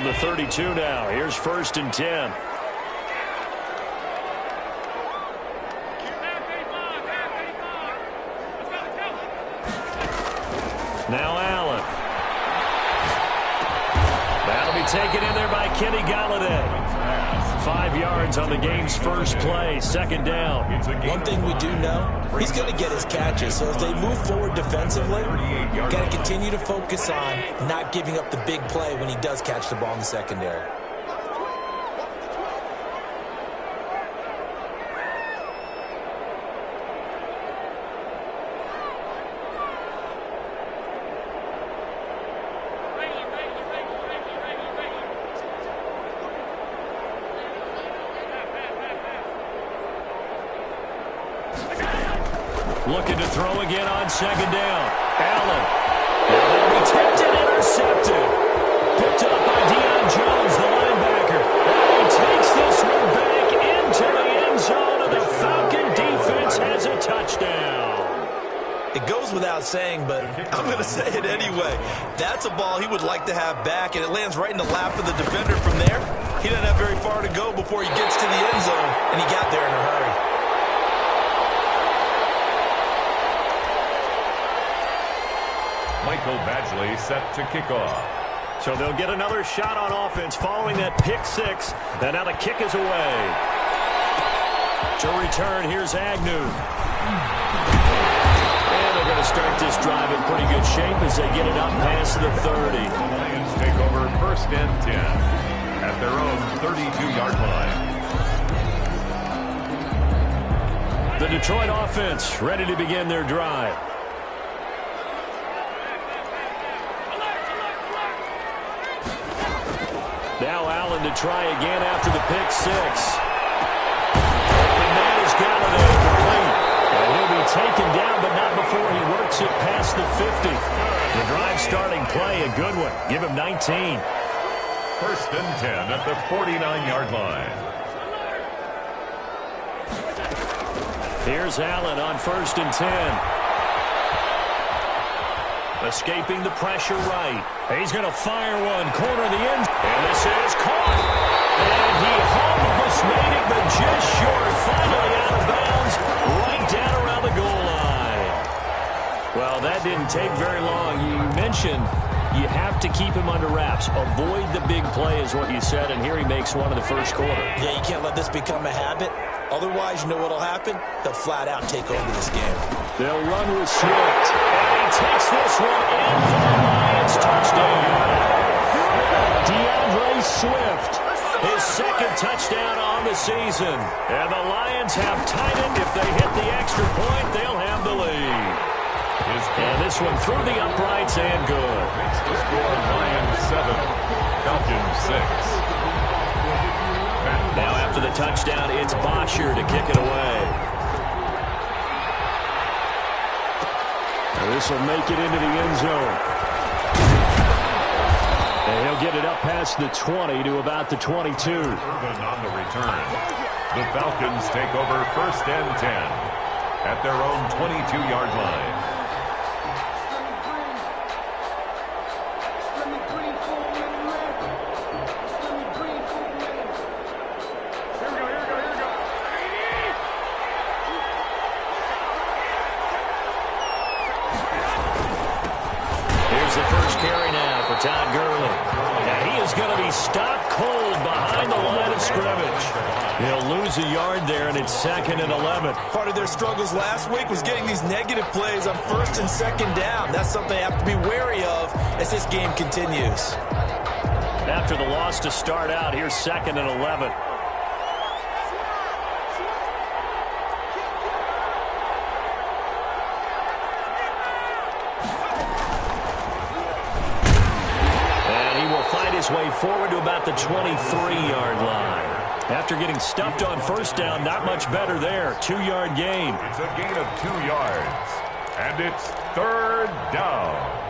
the 32 now. Here's 1st and 10. Now Allen. That'll be taken in there by Kenny Galladay. 5 yards on the game's first play, 2nd down. One thing we do know, he's going to get his catches. So as they move forward defensively, got to continue to focus on not giving up the big play when he does catch the ball in the secondary. Looking to throw again on 2nd down. Allen. That'll be tipped and intercepted. Picked up by Deion Jones, the linebacker. And he takes this one back into the end zone, and the Falcon defense has a touchdown. It goes without saying, but I'm going to say it anyway. That's a ball he would like to have back, and it lands right in the lap of the defender from there. He doesn't have very far to go before he gets to the end zone, and he got there in a hurry. Michael Badgley set to kick off. So they'll get another shot on offense following that pick 6. And now the kick is away. To return, here's Agnew. And they're going to start this drive in pretty good shape as they get it up past the 30. The Lions take over 1st and 10 at their own 32-yard line. The Detroit offense ready to begin their drive. Now Allen to try again after the pick 6. And that is Galladay complete. And he'll be taken down, but not before he works it past the 50. The drive starting play, a good one. Give him 19. 1st and 10 at the 49-yard line. Here's Allen on 1st and 10. Escaping the pressure right. He's going to fire one. Corner of the end. And this is caught. And he almost made it, but just short. Finally out of bounds. Right down around the goal line. Well, that didn't take very long. You mentioned you have to keep him under wraps. Avoid the big play is what you said, and here he makes one in the first quarter. Yeah, you can't let this become a habit. Otherwise, you know what will happen? They'll flat out take over this game. They'll run with Swift. And he takes this one in for the Lions. Touchdown. DeAndre Swift, his 2nd touchdown on the season. And the Lions have tied it. If they hit the extra point, they'll have the lead. And this one through the uprights and good. Makes the score Lions 7, Falcons 6. Now after the touchdown, it's Bosher to kick it away. And this will make it into the end zone. And he'll get it up past the 20 to about the 22. Urban on the return. The Falcons take over 1st and 10 at their own 22-yard line. Todd Gurley. And he is going to be stopped cold behind the line of scrimmage. He'll lose a yard there, and it's 2nd and 11. Part of their struggles last week was getting these negative plays on 1st and 2nd down. That's something they have to be wary of as this game continues. After the loss to start out, here's 2nd and 11. His way forward to about the 23-yard line. After getting stuffed on 1st down, not much better there. 2-yard gain. It's a gain of 2 yards. And it's 3rd down.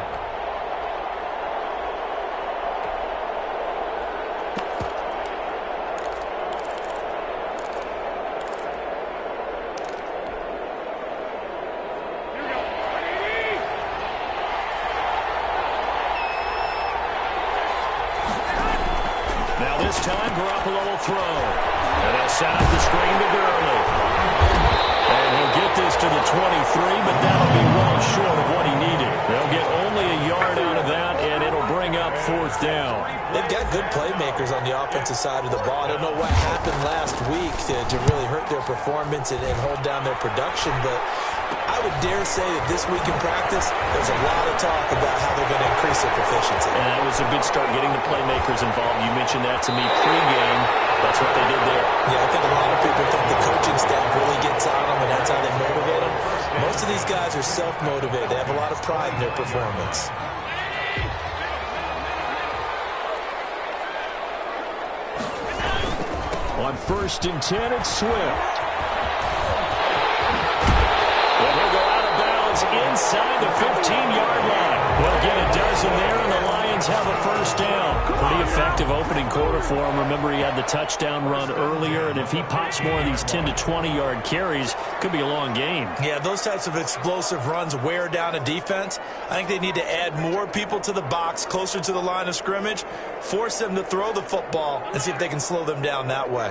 This time, Garoppolo will throw. And they'll set up the screen to Gurley. And he'll get this to the 23, but that'll be well short of what he needed. They'll get only a yard out of that, and it'll bring up 4th down. They've got good playmakers on the offensive side of the ball. I don't know what happened last week to really hurt their performance and hold down their production, but I would dare say that this week in practice, there's a lot of talk about how they're going to increase their proficiency. And that was a good start, getting the playmakers involved. You mentioned that to me pregame. That's what they did there. Yeah, I think a lot of people think the coaching staff really gets on them, and that's how they motivate them. Most of these guys are self-motivated. They have a lot of pride in their performance. On 1st and 10, it's Swift. And he'll go out of bounds inside the 15-yard line. They'll get a dozen there, and the Lions have a 1st down. Pretty effective opening quarter for him. Remember, he had the touchdown run earlier, and if he pops more of these 10 to 20-yard carries, could be a long game. Yeah, those types of explosive runs wear down a defense. I think they need to add more people to the box, closer to the line of scrimmage, force them to throw the football, and see if they can slow them down that way.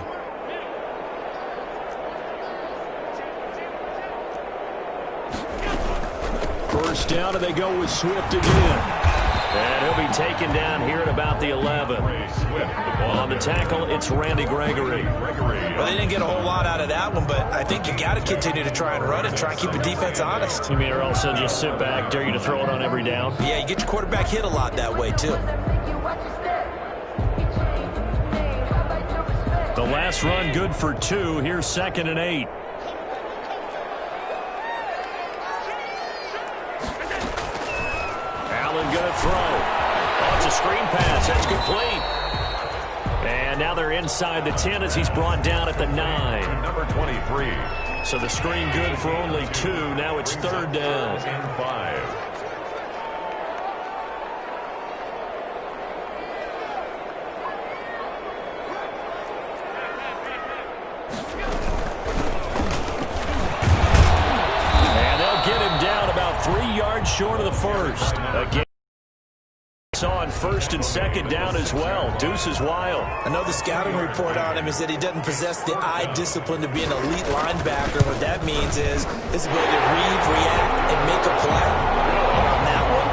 First down, and they go with Swift again. And he'll be taken down here at about the 11. On the tackle, it's Randy Gregory. Well, they didn't get a whole lot out of that one, but I think you got to continue to try and run it, try and keep the defense honest. You mean, or also just sit back, dare you to throw it on every down? Yeah, you get your quarterback hit a lot that way, too. The last run good for 2. Here's 2nd and 8. Allen going to throw. Oh, it's a screen pass. That's complete. And now they're inside the 10 as he's brought down at the 9. Number 23. So the screen good for only 2. Now it's 3rd down. And 5. And they'll get him down about 3 yards short of the 1st. Again. On 1st and 2nd down as well. Deuce is wild. I know the scouting report on him is that he doesn't possess the eye discipline to be an elite linebacker. What that means is his ability to read, react, and make a play. On that one,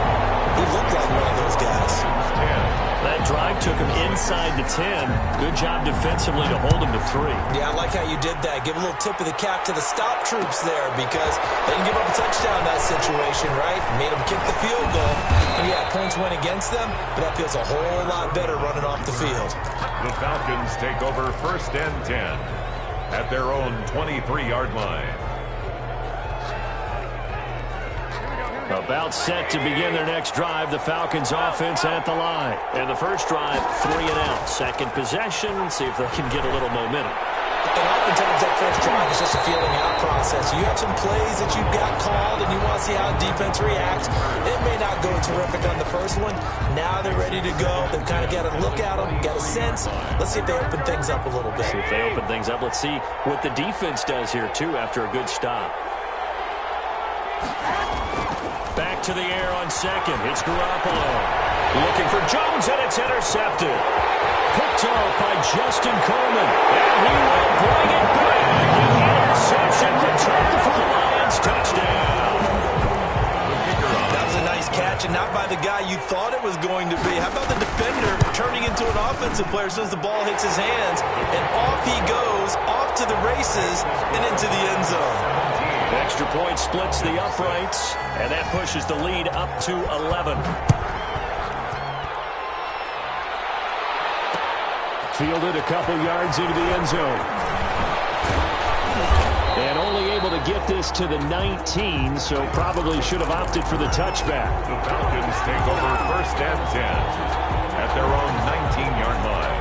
he looked like one of those guys. That drive took him inside the 10. Good job defensively to hold him to 3. Yeah, I like how you did that. Give a little tip of the cap to the stop troops there because they didn't give up a touchdown in that situation, right? Made them kick the field goal. And yeah, points went against them, but that feels a whole lot better running off the field. The Falcons take over 1st and 10 at their own 23-yard line. About set to begin their next drive. The Falcons offense at the line. And the first drive, 3 and out. Second possession, see if they can get a little momentum. And oftentimes that first drive is just a feeling out process. You have some plays that you've got called and you want to see how defense reacts. It may not go terrific on the first one. Now they're ready to go. They've kind of got a look at them, got a sense. Let's see if they open things up a little bit. See if they open things up. Let's see what the defense does here, too, after a good stop. Back to the air on 2nd. It's Garoppolo. Looking for Jones, and it's intercepted. Picked off by Justin Coleman. And he will bring it back. An interception returned for the Lions. Touchdown. That was a nice catch, and not by the guy you thought it was going to be. How about the defender turning into an offensive player as soon as the ball hits his hands? And off he goes, off to the races, and into the end zone. Extra point splits the uprights, and that pushes the lead up to 11. Fielded a couple yards into the end zone. And only able to get this to the 19, so probably should have opted for the touchback. The Falcons take over 1st and 10 at their own 19-yard line.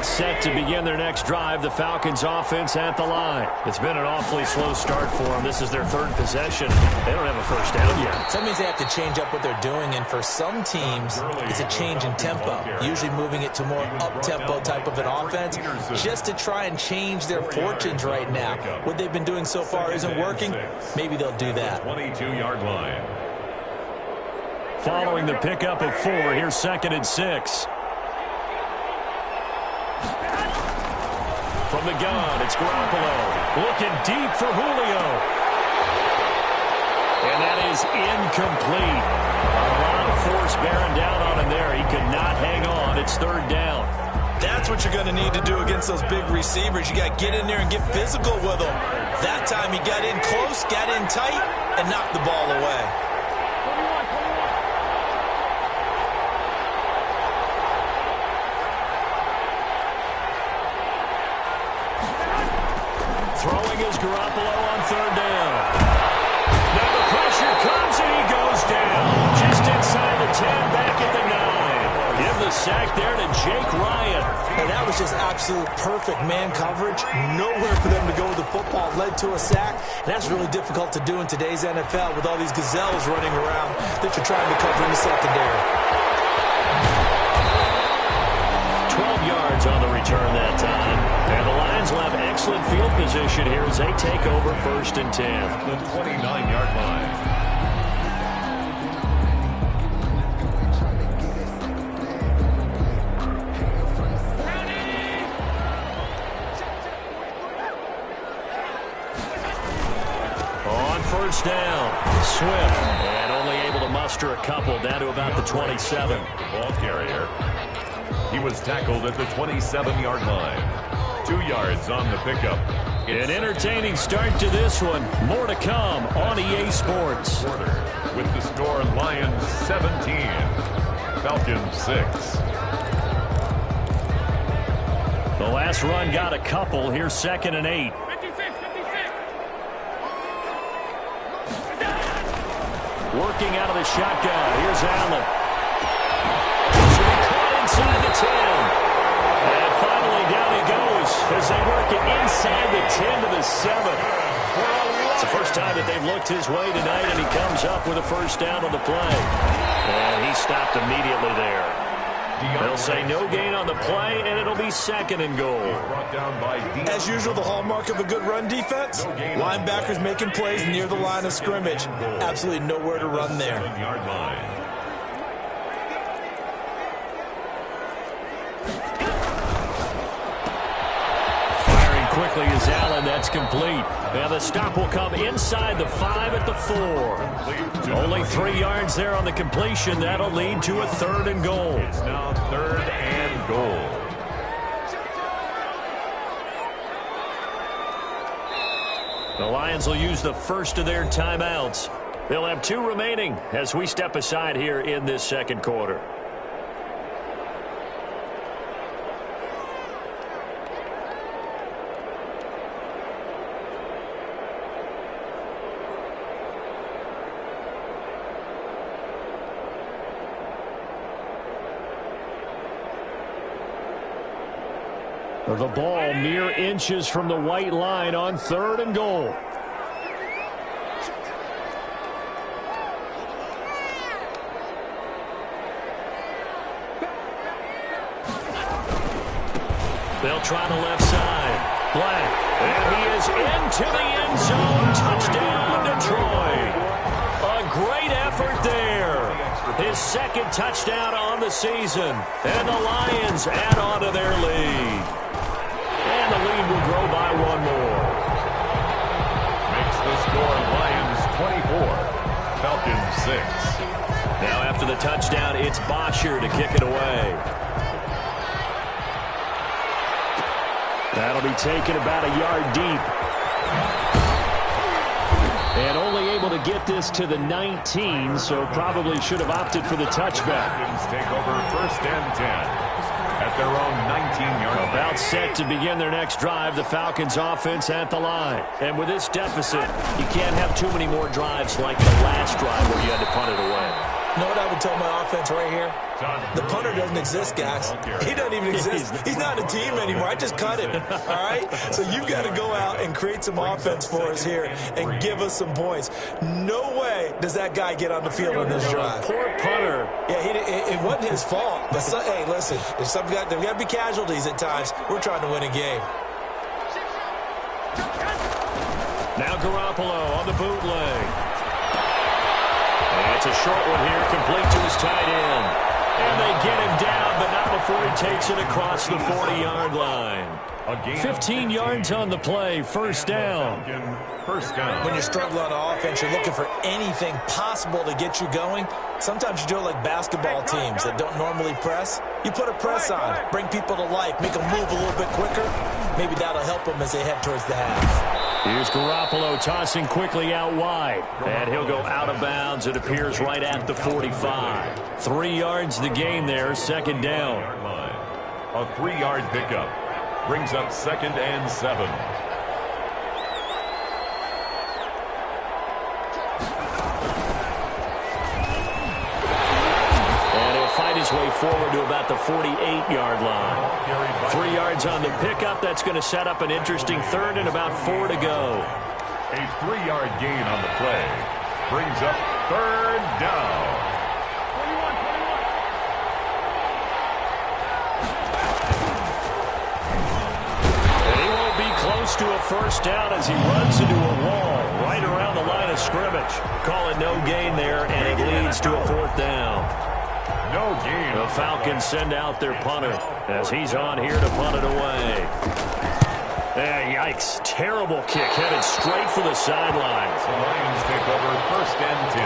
set to begin their next drive. The Falcons offense at the line. It's been an awfully slow start for them. This is their third possession. They don't have a first down yet. So that means they have to change up what they're doing, and for some teams, it's a change in tempo, usually moving it to more up-tempo type of an offense, just to try and change their fortunes right now. What they've been doing so far isn't working. Maybe they'll do that. 22-yard line. Following the pickup of 4, here's 2nd and 6. From the gun, it's Garoppolo. Looking deep for Julio. And that is incomplete. A lot of force bearing down on him there. He could not hang on. It's 3rd down. That's what you're going to need to do against those big receivers. You got to get in there and get physical with them. That time he got in close, got in tight, and knocked the ball away. Throwing is Garoppolo on 3rd down. Now the pressure comes and he goes down. Just inside the 10, back at the 9. Give the sack there to Jake Ryan. And that was just absolute perfect man coverage. Nowhere for them to go with the football. Led to a sack. And that's really difficult to do in today's NFL with all these gazelles running around that you're trying to cover in the secondary. 12 yards on the return that time. And the Lions will have excellent field position here as they take over 1st and 10. The 29-yard line. On 1st down, Swift. And only able to muster a couple down to about the 27. The ball carrier. He was tackled at the 27-yard line. 2 yards on the pickup. An entertaining start to this one. More to come on EA Sports. With the score, Lions 17, Falcons 6. The last run got a couple. Here's 2nd and 8. Working out of the shotgun. Here's Allen. Should be caught inside the 10. And finally down he goes as they work it inside the 10 to the 7. It's the first time that they've looked his way tonight, and he comes up with a first down on the play. And he stopped immediately there. They'll say no gain on the play, and it'll be 2nd and goal. As usual, the hallmark of a good run defense, linebackers making plays near the line of scrimmage. Absolutely nowhere to run there. Quickly is Allen. That's complete. Now the stop will come inside the 5 at the 4. Only 3 yards there on the completion. That'll lead to a 3rd and goal. It's now 3rd and goal. The Lions will use the first of their timeouts. They'll have 2 remaining as we step aside here in this 2nd quarter. The ball mere inches from the white line on 3rd and goal. They'll try the left side. Black. And he is into the end zone. Touchdown, Detroit. A great effort there. His 2nd touchdown on the season. And the Lions add on to their lead. And the lead will grow by 1 more. Makes the score Lions 24, Falcons 6. Now after the touchdown, it's Bosher to kick it away. That'll be taken about a yard deep. And only able to get this to the 19, so probably should have opted for the touchback. Falcons take over 1st and 10. At their own 19-yard line. About set to begin their next drive, the Falcons offense at the line. And with this deficit, you can't have too many more drives like the last drive where you had to punt it away. You know what I would tell my offense right here? The punter doesn't exist, guys. He doesn't even exist. He's not a team anymore. I just cut him, all right? So you've got to go out and create some offense for us here and give us some points. No way does that guy get on the field on this drive. Poor punter. Yeah, it wasn't his fault. But, hey, listen, there's got to be casualties at times. We're trying to win a game. Now Garoppolo on the bootleg. And it's a short one here, complete to his tight end. And they get him down, but not before he takes it across the 40-yard line. 15 yards on the play, first down. When you're struggling on offense, you're looking for anything possible to get you going. Sometimes you do it like basketball teams that don't normally press. You put a press on, bring people to life, make them move a little bit quicker. Maybe that'll help them as they head towards the half. Here's Garoppolo tossing quickly out wide. And he'll go out of bounds. It appears right at the 45. 3 yards the gain there, second down. A 3-yard pickup brings up 2nd and 7. Fight his way forward to about the 48-yard line. 3 yards on the pickup. That's going to set up an interesting third and about 4 to go. A 3-yard gain on the play brings up 3rd down. And he won't be close to a first down as he runs into a wall right around the line of scrimmage. Call it no gain there, and it leads to a 4th down. No gain. The Falcons send out their punter as he's on here to punt it away. Yikes. Terrible kick headed straight for the sidelines. The Lions take over 1st and 10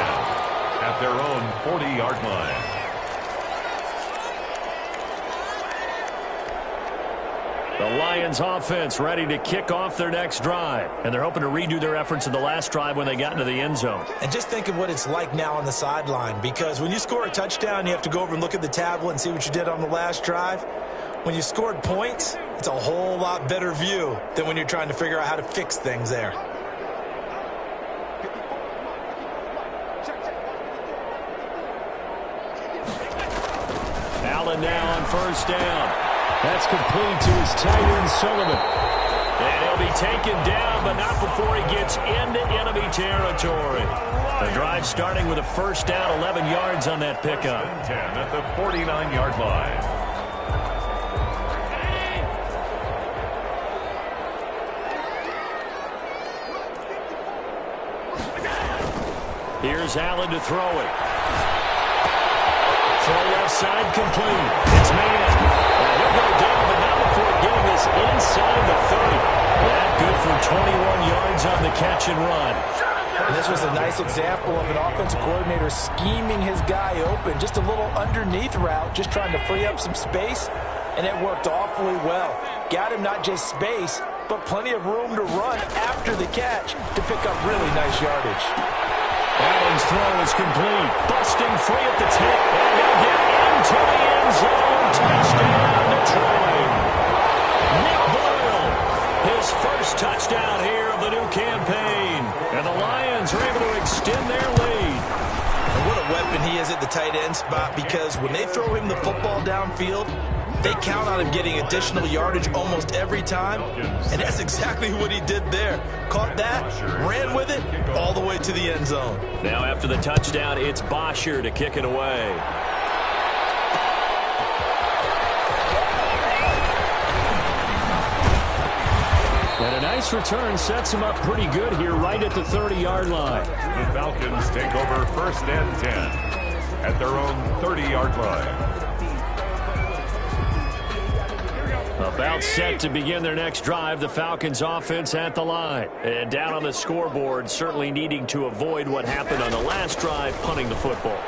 at their own 40-yard line. The Lions offense ready to kick off their next drive. And they're hoping to redo their efforts in the last drive when they got into the end zone. And just think of what it's like now on the sideline, because when you score a touchdown, you have to go over and look at the tablet and see what you did on the last drive. When you scored points, it's a whole lot better view than when you're trying to figure out how to fix things there. Allen now on first down. That's complete to his tight end, Sullivan. And he'll be taken down, but not before he gets into enemy territory. The drive starting with a first down, 11 yards on that pickup. 10 at the 49-yard line. Here's Allen to throw it. Throw left side complete. It's man. He'll go down, but not before getting this inside the 30. That good for 21 yards on the catch and run. And this was a nice example of an offensive coordinator scheming his guy open. Just a little underneath route, just trying to free up some space, and it worked awfully well. Got him not just space, but plenty of room to run after the catch to pick up really nice yardage. Allen's throw is complete. Busting free at the 10. And he'll get into the end zone. Touchdown, Detroit. Nick Boyle, his first touchdown here of the new campaign. And the Lions are able to extend their lead. And what a weapon he is at the tight end spot, because when they throw him the football downfield, they count on him getting additional yardage almost every time, and that's exactly what he did there. Caught that, ran with it, all the way to the end zone. Now after the touchdown, it's Bosher to kick it away. And a nice return sets him up pretty good here right at the 30-yard line. The Falcons take over 1st and 10 at their own 30-yard line. About set to begin their next drive, the Falcons offense at the line. And down on the scoreboard, certainly needing to avoid what happened on the last drive, punting the football.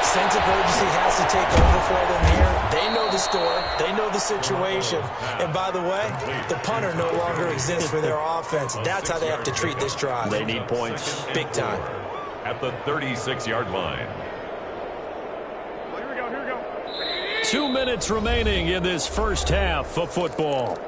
Sense of urgency has to take over for them here. They know the score. They know the situation. And by the way, the punter no longer exists for their offense. That's how they have to treat this drive. They need points. Big time. At the 36-yard line. 2 minutes remaining in this first half of football.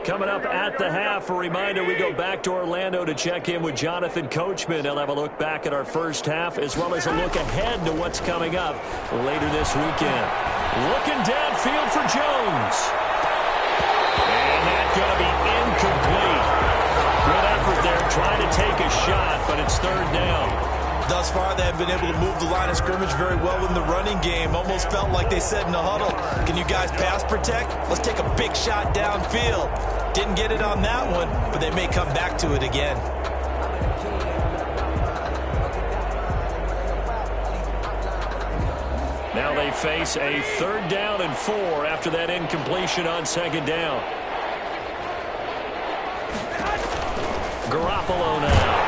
Coming up at the half, a reminder, we go back to Orlando to check in with Jonathan Coachman. He'll have a look back at our first half as well as a look ahead to what's coming up later this weekend. Looking downfield for Jones. And that's going to be incomplete. Good effort there, trying to take a shot, but it's third down. Thus far, they have been able to move the line of scrimmage very well in the running game. Almost felt like they said in the huddle, can you guys pass protect? Let's take a big shot downfield. Didn't get it on that one, but they may come back to it again. Now they face a 3rd down and 4 after that incompletion on 2nd down. Garoppolo now.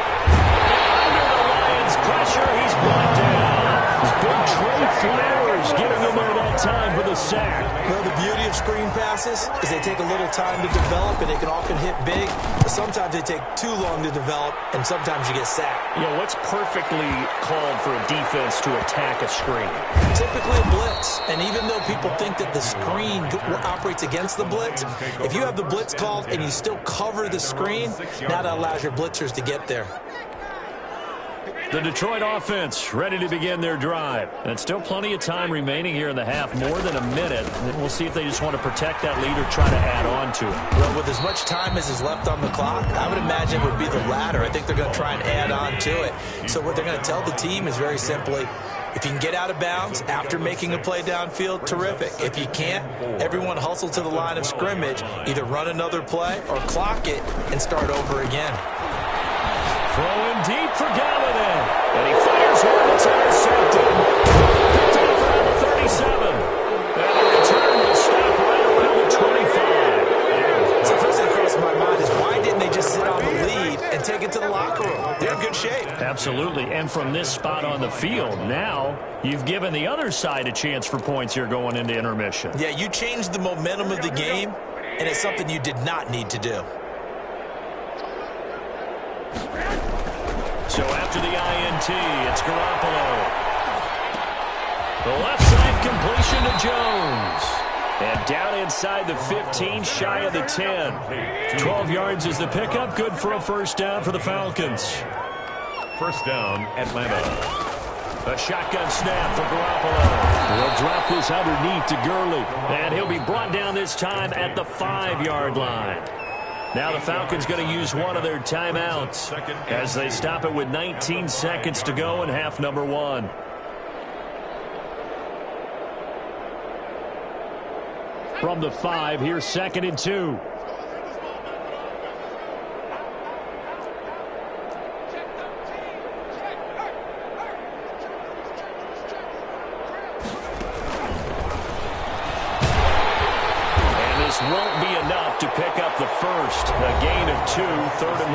Pressure, he's brought down. His big Trey Flowers giving him there that time for the sack. Well, the beauty of screen passes is they take a little time to develop, and they can often hit big. But sometimes they take too long to develop, and sometimes you get sacked. You know, what's perfectly called for a defense to attack a screen? Typically a blitz, and even though people think that the screen operates against the blitz, if you have the blitz called and you still cover the screen, now that allows your blitzers to get there. The Detroit offense ready to begin their drive. And still plenty of time remaining here in the half, more than a minute. And we'll see if they just want to protect that lead or try to add on to it. Well, with as much time as is left on the clock, I would imagine it would be the latter. I think they're going to try and add on to it. So what they're going to tell the team is very simply, if you can get out of bounds after making a play downfield, terrific. If you can't, everyone hustle to the line of scrimmage, either run another play or clock it and start over again. Throwing deep for Galladay. And he fires one that's intercepted. Picked off around the 37. And the return will stop right around the 25. So the first thing that crosses my mind is why didn't they just sit on the lead and take it to the locker room? They're in good shape. Absolutely. And from this spot on the field, now you've given the other side a chance for points here going into intermission. Yeah, you changed the momentum of the game, and it's something you did not need to do. So after the INT, it's Garoppolo. The left side completion to Jones. And down inside the 15, shy of the 10. 12 yards is the pickup. Good for a first down for the Falcons. First down, Atlanta. A shotgun snap for Garoppolo. He'll drop this underneath to Gurley. And he'll be brought down this time at the 5-yard line. Now the Falcons going to use one of their timeouts as they stop it with 19 seconds to go in half number 1. From the 5, here's 2nd and 2. Won't be enough to pick up the first. A gain of 2, 3rd and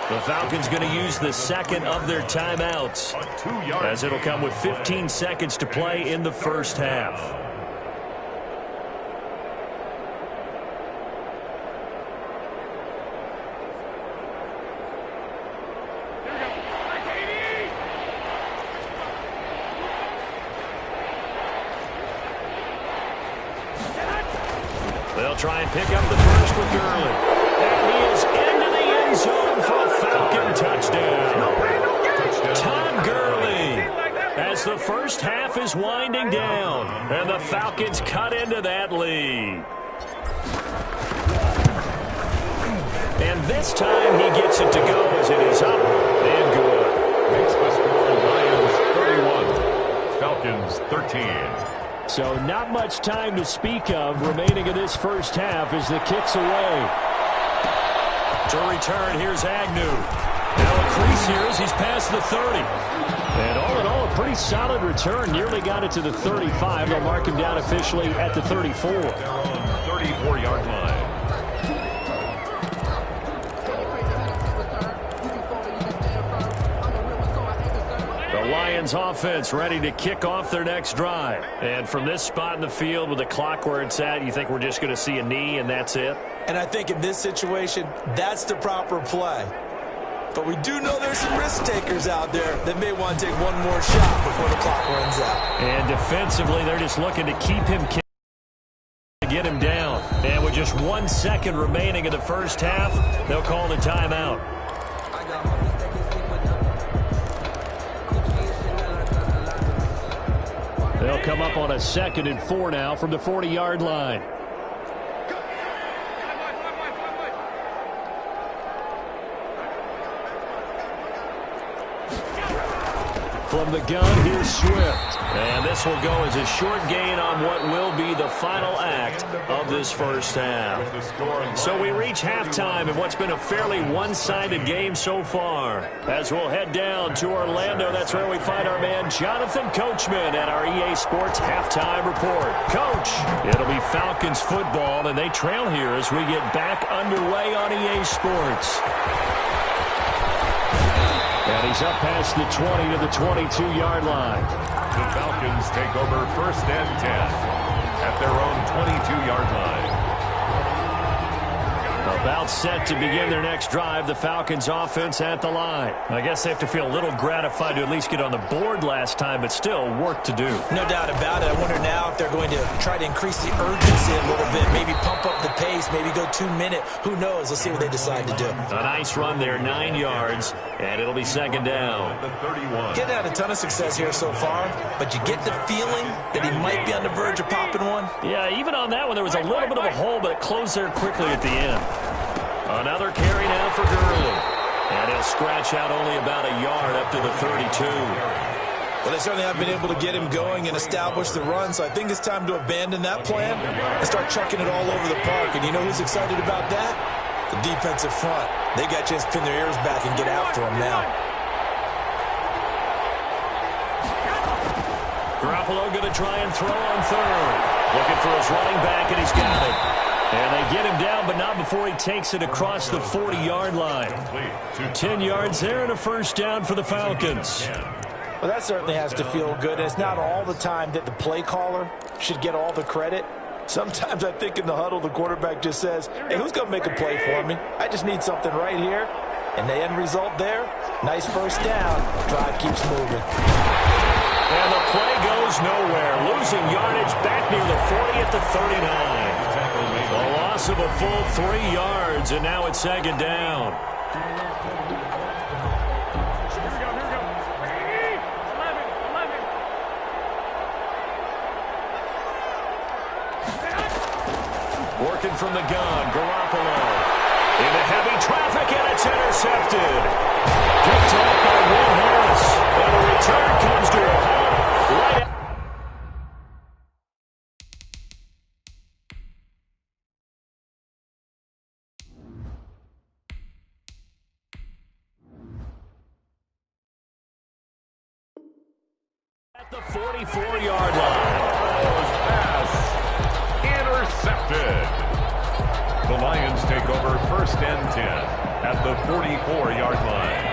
1. The Falcons going to use the 2nd of their timeouts as it'll come with 15 seconds to play in the first half. They'll try and pick up the first with Gurley. And he is into the end zone for a Falcon touchdown. Todd Gurley as the first half is winding down. And the Falcons cut into that lead. And this time he gets it to go as it is up and good. Makes the score Lions 31, Falcons 13. So not much time to speak of remaining in this first half as the kick's away. To return, here's Agnew. Now a crease here as he's past the 30. And all in all, a pretty solid return. Nearly got it to the 35. They'll mark him down officially at the 34. They're on 34-yard line. The Lions offense ready to kick off their next drive. And from this spot in the field with the clock where it's at, you think we're just going to see a knee and that's it? And I think in this situation, that's the proper play. But we do know there's some risk takers out there that may want to take one more shot before the clock runs out. And defensively, they're just looking to keep him, to get him down. And with just 1 second remaining in the first half, they'll call the timeout. They'll come up on a 2nd and 4 now from the 40-yard line. From the gun, here's Swift. And this will go as a short gain on what will be the final act of this first half. So we reach halftime in what's been a fairly one-sided game so far. As we'll head down to Orlando, that's where we find our man Jonathan Coachman at our EA Sports Halftime Report. Coach, it'll be Falcons football, and they trail here as we get back underway on EA Sports. And he's up past the 20 to the 22-yard line. The Falcons take over 1st and 10 at their own 22-yard line. About set to begin their next drive, the Falcons offense at the line. I guess they have to feel a little gratified to at least get on the board last time, but still work to do. No doubt about it. I wonder now if they're going to try to increase the urgency a little bit, maybe pump up the pace, maybe go 2-minute. Who knows? Let's see what they decide to do. A nice run there, 9 yards, and it'll be 2nd down. The 31. Getting had a ton of success here so far, but you get the feeling that he might be on the verge of popping one. Yeah, even on that one, there was a little bit of a hole, but it closed there quickly at the end. Another carry now for Gurley. And he'll scratch out only about a yard up to the 32. Well, they certainly have been able to get him going and establish the run, so I think it's time to abandon that plan and start chucking it all over the park. And you know who's excited about that? The defensive front. They got a chance to pin their ears back and get after him now. Garoppolo going to try and throw on 3rd. Looking for his running back, and he's got it. And they get him down, but not before he takes it across the 40-yard line. 10 yards there and a 1st down for the Falcons. Well, that certainly has to feel good. And it's not all the time that the play caller should get all the credit. Sometimes I think in the huddle, the quarterback just says, hey, who's going to make a play for me? I just need something right here. And the end result there, nice 1st down. Drive keeps moving. And the play goes nowhere. Losing yardage back near the 40 at the 39. A loss of a full 3 yards, and now it's 2nd down. Working from the gun, Garoppolo. Into heavy traffic, and it's intercepted. Picked off by Will Harris. And the return comes to a halt right at the 44-yard line. Pass intercepted. The Lions take over 1st and 10 at the 44-yard line.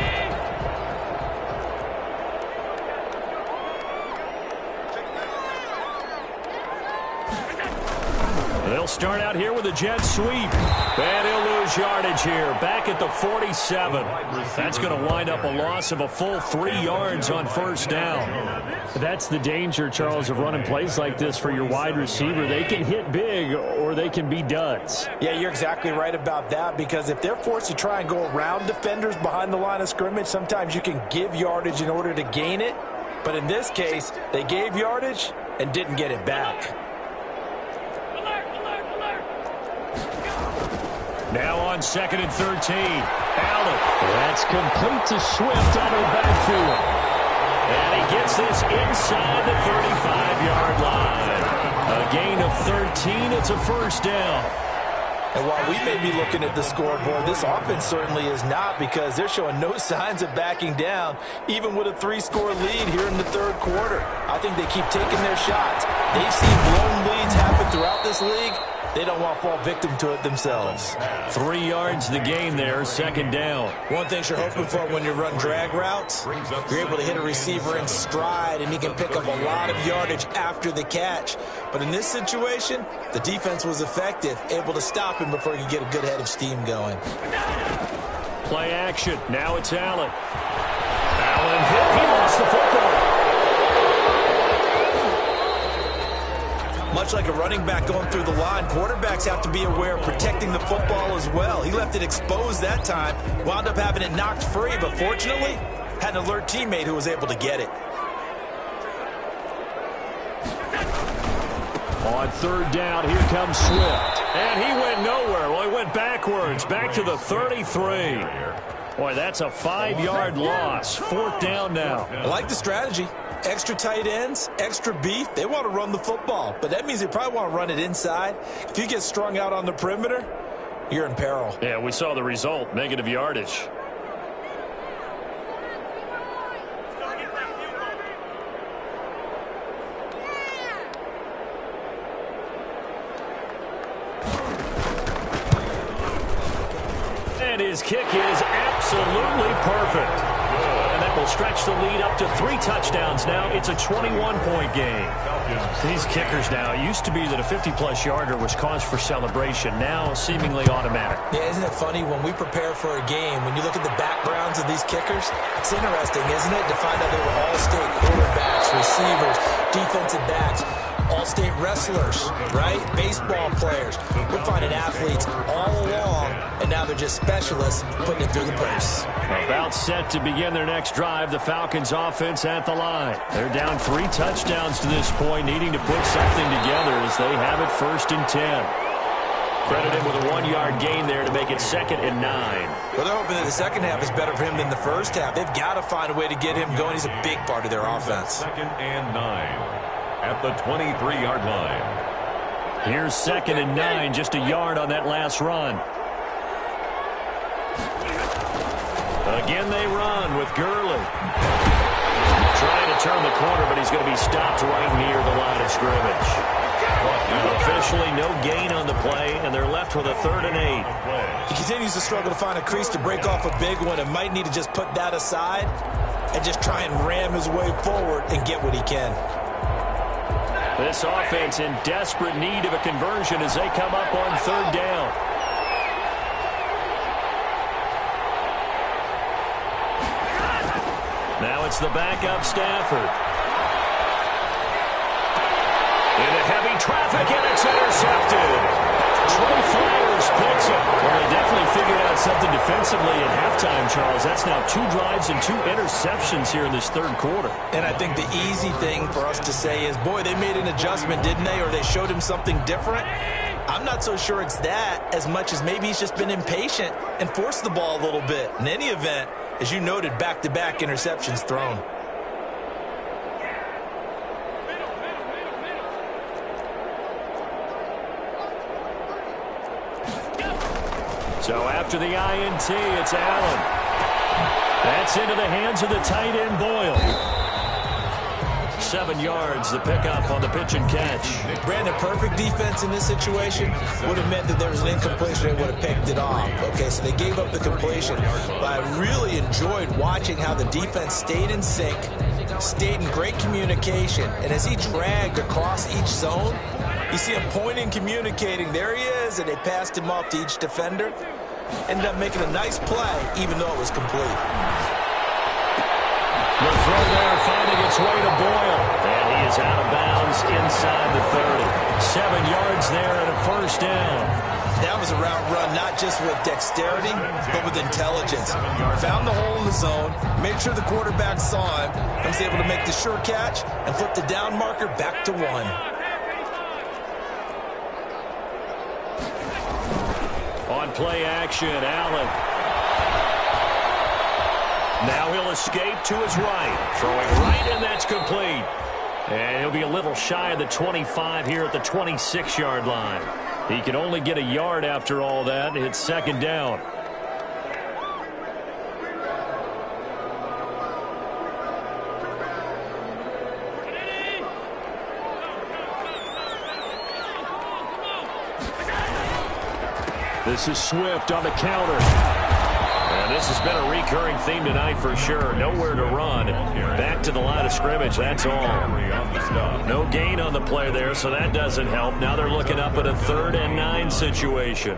They'll start out here with a jet sweep. And he'll lose yardage here. Back at the 47. That's going to wind up a loss of a full 3 yards on 1st down. That's the danger, Charles, of running plays like this for your wide receiver. They can hit big or they can be duds. Yeah, you're exactly right about that, because if they're forced to try and go around defenders behind the line of scrimmage, sometimes you can give yardage in order to gain it. But in this case, they gave yardage and didn't get it back. Now on 2nd and 13. Allen. That's complete to Swift out of the backfield. And he gets this inside the 35-yard line. A gain of 13. It's a 1st down. And while we may be looking at the scoreboard, this offense certainly is not, because they're showing no signs of backing down, even with a 3-score lead here in the 3rd quarter. I think they keep taking their shots. They've seen blown leads happen throughout this league. They don't want to fall victim to it themselves. 3 yards the gain there, 2nd down. One thing you're hoping for when you run drag routes, you're able to hit a receiver in stride, and he can pick up a lot of yardage after the catch. But in this situation, the defense was effective, able to stop him before he could get a good head of steam going. Play action. Now it's Allen. Allen hit. He lost the football. Much like a running back going through the line, quarterbacks have to be aware of protecting the football as well. He left it exposed that time, wound up having it knocked free, but fortunately, had an alert teammate who was able to get it. On third down, here comes Swift. And he went nowhere. Well, he went backwards, back to the 33. Boy, that's a 5-yard loss. Fourth down now. I like the strategy. Extra tight ends, extra beef. They want to run the football, but that means they probably want to run it inside. If you get strung out on the perimeter, you're in peril. Yeah, we saw the result, negative yardage. And his kick is absolutely perfect. And that will stretch the lead up to 3 touchdowns now. It's a 21-point game. These kickers now, it used to be that a 50-plus yarder was cause for celebration. Now seemingly automatic. Yeah, isn't it funny when we prepare for a game, when you look at the backgrounds of these kickers, it's interesting, isn't it, to find out they were all-state quarterbacks, receivers, defensive backs, all-state wrestlers, right? Baseball players. We're finding athletes all along, and now they're just specialists putting it through the purse. About set to begin their next drive, the Falcons offense at the line. They're down 3 touchdowns to this point, needing to put something together as they have it 1st and 10. Credited with a 1-yard gain there to make it 2nd and 9. Well, they're hoping that the second half is better for him than the first half. They've got to find a way to get him going. He's a big part of their offense. 2nd and 9 at the 23-yard line. Here's 2nd and 9, just a yard on that last run. Again they run with Gurley. Trying to turn the corner, but he's going to be stopped right near the line of scrimmage. Officially no gain on the play, and they're left with a 3rd and 8. He continues to struggle to find a crease to break off a big one and might need to just put that aside and just try and ram his way forward and get what he can. This offense in desperate need of a conversion as they come up on 3rd down. Now it's the backup Stafford. Into heavy traffic, and it's intercepted. Trey Flowers picks it. Well, they definitely figured out something defensively at halftime, Charles. That's now 2 drives and 2 interceptions here in this 3rd quarter. And I think the easy thing for us to say is, boy, they made an adjustment, didn't they? Or they showed him something different. I'm not so sure it's that as much as maybe he's just been impatient and forced the ball a little bit. In any event, as you noted, back-to-back interceptions thrown. So after the INT, it's Allen. That's into the hands of the tight end, Boyle. 7 yards, the pickup on the pitch and catch. Brandon, perfect defense in this situation would have meant that there was an incompletion. They would have picked it off. Okay, so they gave up the completion. But I really enjoyed watching how the defense stayed in sync, stayed in great communication. And as he dragged across each zone, you see him pointing, communicating. There he is, and they passed him off to each defender. Ended up making a nice play, even though it was complete. The throw there finding its way to Boyle. And he is out of bounds inside the 30. 7 yards there and a 1st down. That was a route run, not just with dexterity, but with intelligence. Found the hole in the zone, made sure the quarterback saw him, and was able to make the sure catch and flip the down marker back to 1. On play action, Allen. Now he'll escape to his right. Throwing right, and that's complete. And he'll be a little shy of the 25 here at the 26-yard line. He can only get a yard after all that. It's 2nd down. This is Swift on the counter. And this has been a recurring theme tonight for sure. Nowhere to run. Back to the line of scrimmage, that's all. No gain on the play there, so that doesn't help. Now they're looking up at a 3rd and 9 situation.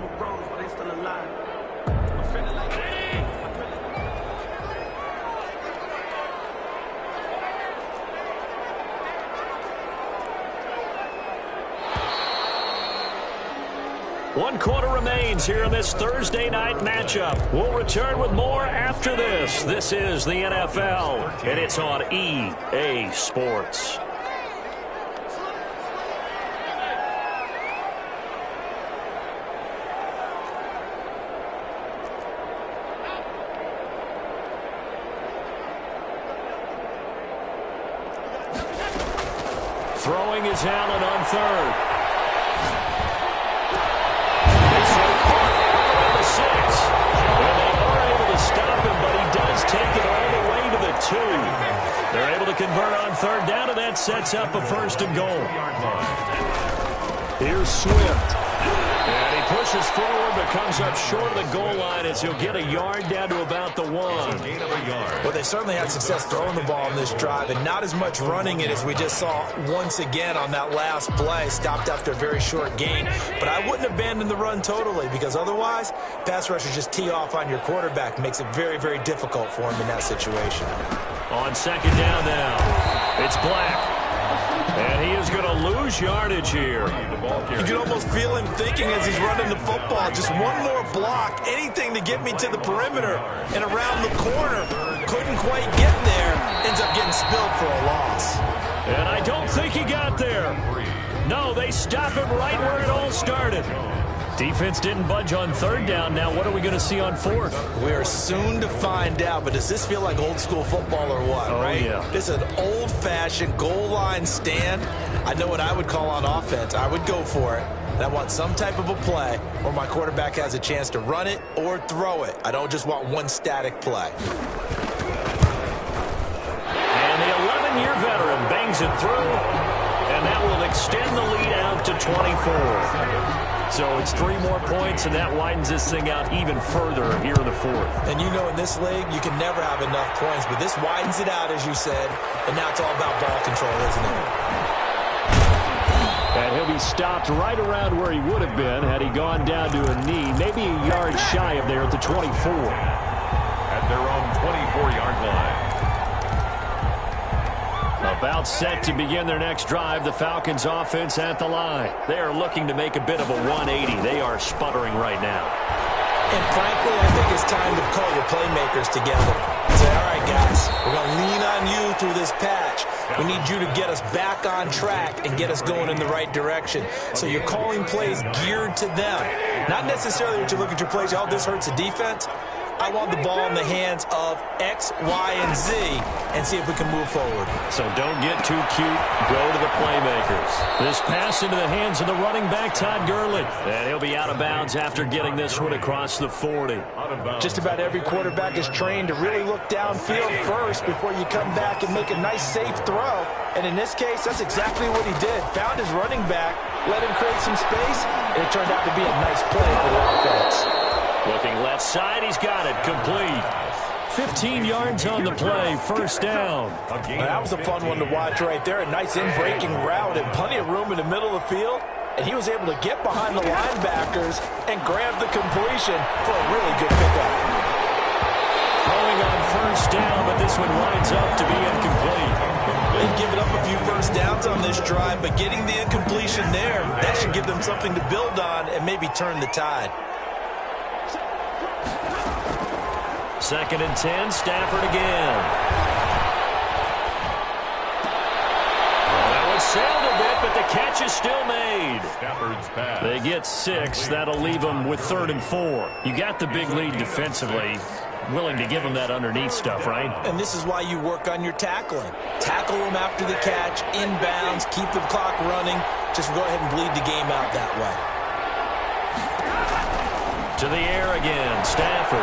1 quarter remains here in this Thursday night matchup. We'll return with more after this. This is the NFL, and it's on EA Sports. Throwing is Allen on third. Well, they are able to stop him, but he does take it all the way to the 2. They're able to convert on third down, and that sets up a first and goal. Here's Swift. And he pushes forward, but comes up short of the goal line as he'll get a yard down to about the 1. Well, they certainly had success throwing the ball on this drive, and not as much running it as we just saw once again on that last play. Stopped after a very short gain. But I wouldn't abandon the run totally, because otherwise, pass rushers just tee off on your quarterback. Makes it very, very difficult for him in that situation. On second down now, it's Black. And he is going to lose yardage here. You can almost feel him thinking as he's running the football, just one more block, anything to get me to the perimeter and around the corner. Couldn't quite get there. Ends up getting spilled for a loss. And I don't think he got there. No, they stop him right where it all started. Defense didn't budge on third down. Now what are we going to see on fourth? We are soon to find out, but does this feel like old school football or what, right? Yeah. This is an old-fashioned goal line stand. I know what I would call on offense. I would go for it. And I want some type of a play where my quarterback has a chance to run it or throw it. I don't just want one static play. And the 11-year veteran bangs it through, and that will extend the lead out to 24. So it's 3 more points, and that widens this thing out even further here in the fourth. And you know in this league, you can never have enough points, but this widens it out, as you said, and now it's all about ball control, isn't it? And he'll be stopped right around where he would have been had he gone down to a knee, maybe a yard shy of there at the 24. At their own 24-yard line. About set to begin their next drive, the Falcons offense at the line. They are looking to make a bit of a 180. They are sputtering right now. And frankly, I think it's time to call your playmakers together. Say, all right, guys, we're going to lean on you through this patch. We need you to get us back on track and get us going in the right direction. So you're calling plays geared to them. Not necessarily that you look at your plays, oh, this hurts the defense. I want the ball in the hands of X, Y, and Z and see if we can move forward. So don't get too cute. Go to the playmakers. This pass into the hands of the running back, Todd Gurley. And he'll be out of bounds after getting this one across the 40. Just about every quarterback is trained to really look downfield first before you come back and make a nice, safe throw. And in this case, that's exactly what he did. Found his running back, let him create some space, and it turned out to be a nice play for the offense. Looking left side, he's got it, complete. 15 yards on the play, first down. Well, that was a fun one to watch right there. A nice in-breaking route and plenty of room in the middle of the field. And he was able to get behind the linebackers and grab the completion for a really good pickup. Throwing on first down, but this one winds up to be incomplete. They've given up a few first downs on this drive, but getting the incompletion there, that should give them something to build on and maybe turn the tide. 2nd and 10, Stafford again. That was sailed a bit, but the catch is still made. Stafford's pass. They get 6. That'll leave them with 3rd and 4. You got the big lead defensively. Willing to give them that underneath stuff, right? And this is why you work on your tackling. Tackle them after the catch, inbounds, keep the clock running. Just go ahead and bleed the game out that way. To the air again, Stafford.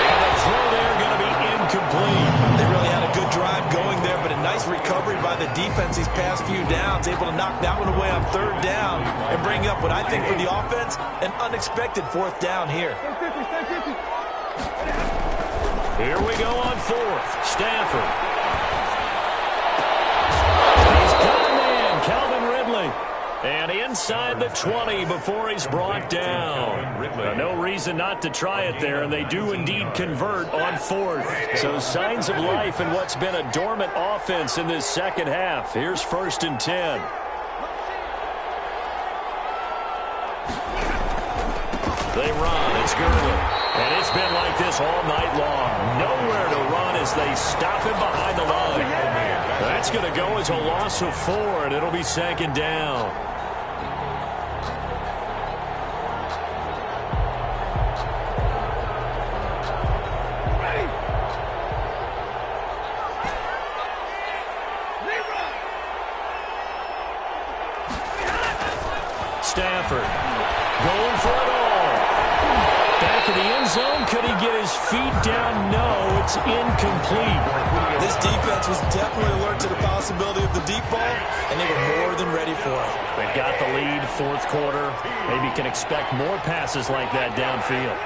And the throw there going to be incomplete. They really had a good drive going there, but a nice recovery by the defense these past few downs, able to knock that one away on 3rd down and bring up what I think for the offense, an unexpected 4th down here. Here we go on 4th. Stafford. He's got a man, Calvin Ridley. And inside the 20 before he's brought down. No reason not to try it there, and they do indeed convert on 4th. So signs of life in what's been a dormant offense in this second half. Here's 1st and 10. They run. It's Gurley. And it's been like this all night long. Nowhere to run as they stop him behind the line. That's going to go as a loss of 4, and it'll be second down. Stafford going for it all. Back in the end zone. Could he get his feet down? No, it's incomplete. This defense was definitely alert to the possibility of the deep ball, and they were more than ready for it. They've got the lead, fourth quarter. Maybe can expect more passes like that downfield.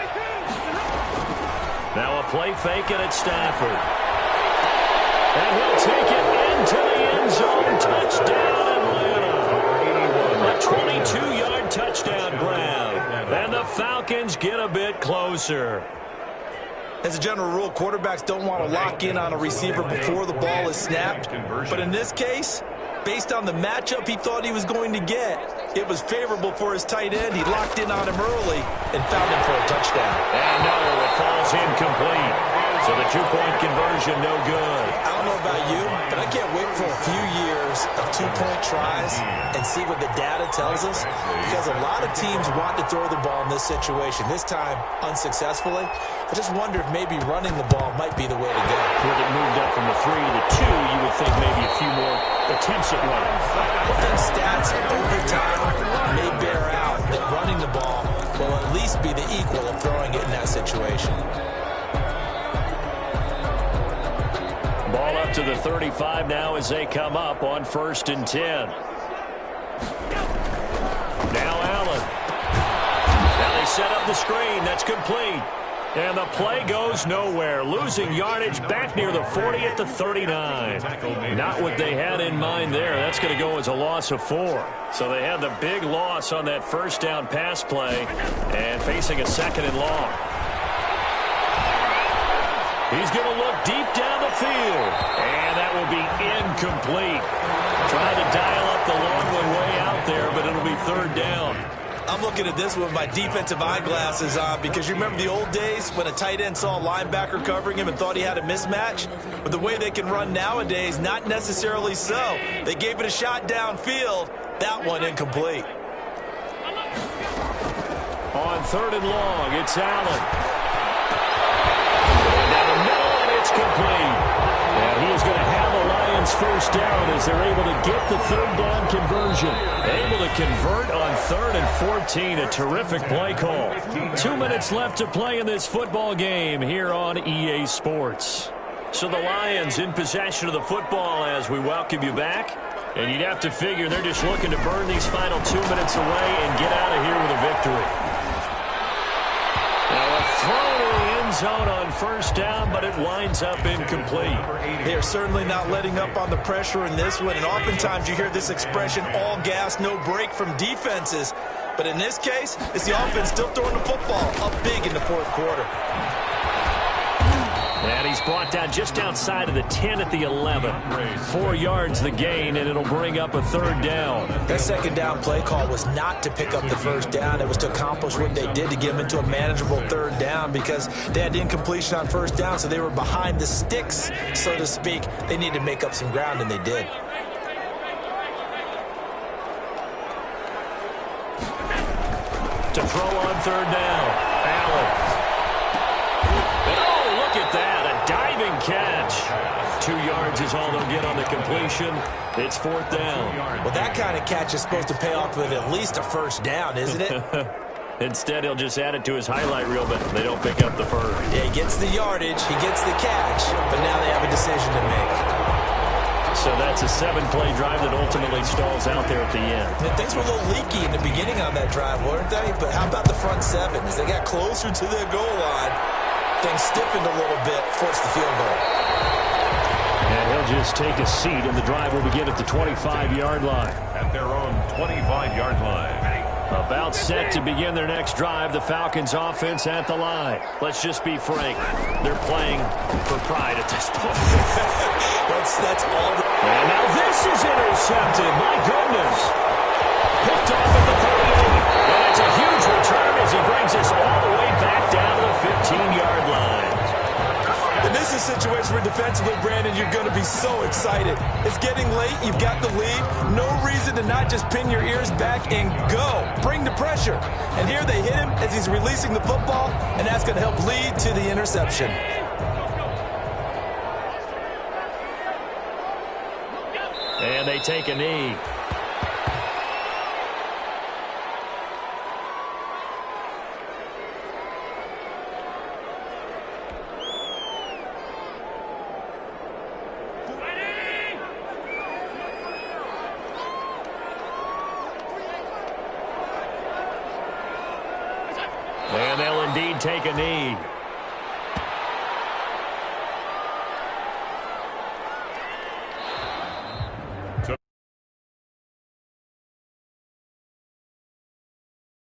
Now a play fake, and it's Stafford. And he'll take it into the end zone. Touchdown, Atlanta. A 22-yard touchdown grab. And the Falcons get a bit closer. As a general rule, quarterbacks don't want to lock in on a receiver before the ball is snapped. But in this case, based on the matchup he thought he was going to get, it was favorable for his tight end. He locked in on him early and found him for a touchdown. And no, it falls incomplete. So the two-point conversion, no good. I don't know about you, but I can't wait for a few years of two-point tries and see what the data tells us, because a lot of teams want to throw the ball in this situation, this time unsuccessfully. I just wonder if maybe running the ball might be the way to go. With it moved up from the 3 to the 2, you would think maybe a few more attempts at running. I think stats over time may bear out that running the ball will at least be the equal of throwing it in that situation. Ball up to the 35 now as they come up on 1st and 10. Now Allen. Now they set up the screen. That's complete. And the play goes nowhere. Losing yardage back near the 40 at the 39. Not what they had in mind there. That's going to go as a loss of 4. So they had the big loss on that first down pass play and facing a 2nd and long. He's going to look deep down the field. And that will be incomplete. Trying to dial up the long one way out there, but it'll be 3rd down. I'm looking at this with my defensive eyeglasses on, because you remember the old days when a tight end saw a linebacker covering him and thought he had a mismatch? But the way they can run nowadays, not necessarily so. They gave it a shot downfield. That one incomplete. On 3rd and long, it's Allen. It's complete. And he is going to have the Lions first down as they're able to get the 3rd down conversion. Able to convert on 3rd and 14. A terrific play call. 2 minutes left to play in this football game here on EA Sports. So the Lions in possession of the football as we welcome you back. And you'd have to figure they're just looking to burn these final 2 minutes away and get out of here with a victory. Now a throw to the end zone on 1st down, but it winds up incomplete. They are certainly not letting up on the pressure in this one, and oftentimes you hear this expression, all gas, no break from defenses. But in this case, it's the offense still throwing the football up big in the 4th quarter. And he's brought down just outside of the 10 at the 11. 4 yards the gain, and it'll bring up a 3rd down. That 2nd down play call was not to pick up the 1st down. It was to accomplish what they did to get them into a manageable 3rd down, because they had incompletion on 1st down, so they were behind the sticks, so to speak. They needed to make up some ground, and they did. To throw on 3rd down, Allen. Look at that, a diving catch. 2 yards is all they'll get on the completion. It's 4th down. Well, that kind of catch is supposed to pay off with at least a 1st down, isn't it? Instead, he'll just add it to his highlight reel, but they don't pick up the 1st. Yeah, he gets the yardage, he gets the catch, but now they have a decision to make. So that's a 7-play drive that ultimately stalls out there at the end. And things were a little leaky in the beginning on that drive, weren't they? But how about the front 7? As they got closer to their goal line, things stiffened a little bit, forced the field goal. And he'll just take a seat, and the drive will begin at the 25-yard line. At their own 25-yard line. About set to begin their next drive, the Falcons offense at the line. Let's just be frank. They're playing for pride at this point. that's all. And now this is intercepted. My goodness. Picked off at the 38. And it's a huge return as he brings us all defensively, Brandon, you're going to be so excited. It's getting late. You've got the lead. No reason to not just pin your ears back and go. Bring the pressure. And here they hit him as he's releasing the football, and that's going to help lead to the interception. And they take a knee. And they'll indeed take a knee.